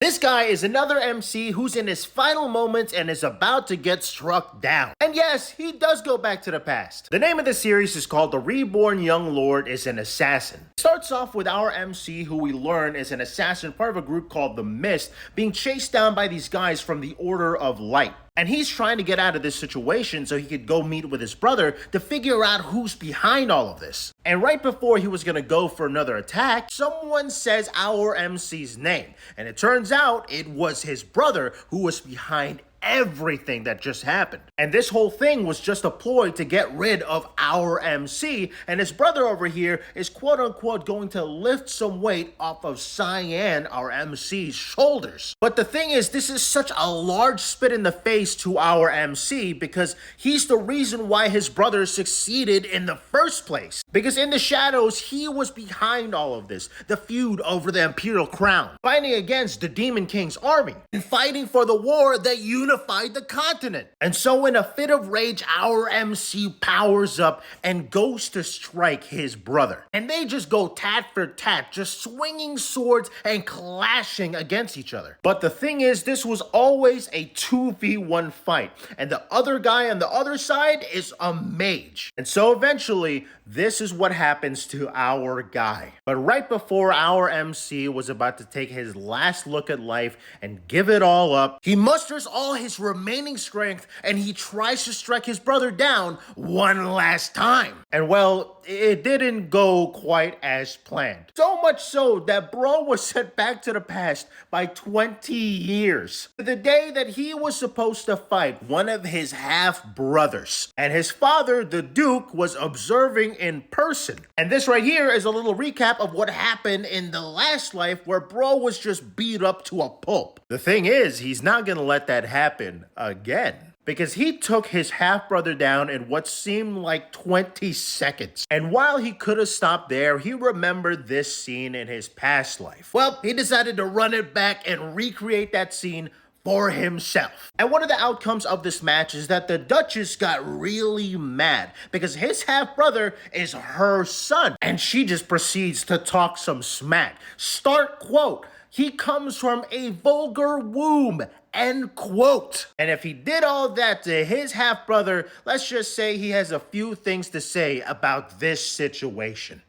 This guy is another MC who's in his final moments and is about to get struck down. And yes, he does go back to the past. The name of the series is called The Reborn Young Lord is an Assassin. It starts off with our MC, who we learn is an assassin, part of a group called the Mist, being chased down by these guys from the Order of Light. And he's trying to get out of this situation so he could go meet with his brother to figure out who's behind all of this. And right before he was gonna go for another attack, someone says our MC's name. And it turns out it was his brother who was behind everything that just happened. And this whole thing was just a ploy to get rid of our MC, and his brother over here is quote unquote going to lift some weight off of Cyan, our MC's shoulders. But the thing is, this is such a large spit in the face to our MC because he's the reason why his brother succeeded in the first place. Because in the shadows, he was behind all of this, the feud over the Imperial Crown, fighting against the Demon King's army, and fighting for the war that unified the continent. And so in a fit of rage, our MC powers up and goes to strike his brother. And they just go tat for tat, just swinging swords and clashing against each other. But the thing is, this was always a 2v1 fight, and the other guy on the other side is a mage. And so eventually, this is what happens to our guy. But right before our MC was about to take his last look at life and give it all up, he musters all his remaining strength and he tries to strike his brother down one last time. And well, it didn't go quite as planned. So much so that bro was sent back to the past by 20 years. The day that he was supposed to fight one of his half-brothers. And his father, the Duke, was observing in person. And this right here is a little recap of what happened in the last life where bro was just beat up to a pulp. The thing is, he's not gonna let that happen again, because he took his half-brother down in what seemed like 20 seconds. And while he could have stopped there, he remembered this scene in his past life. Well, he decided to run it back and recreate that scene for himself. And one of the outcomes of this match is that the Duchess got really mad because his half-brother is her son. And she just proceeds to talk some smack. Start quote, "He comes from a vulgar womb," end quote. And if he did all that to his half-brother, let's just say he has a few things to say about this situation.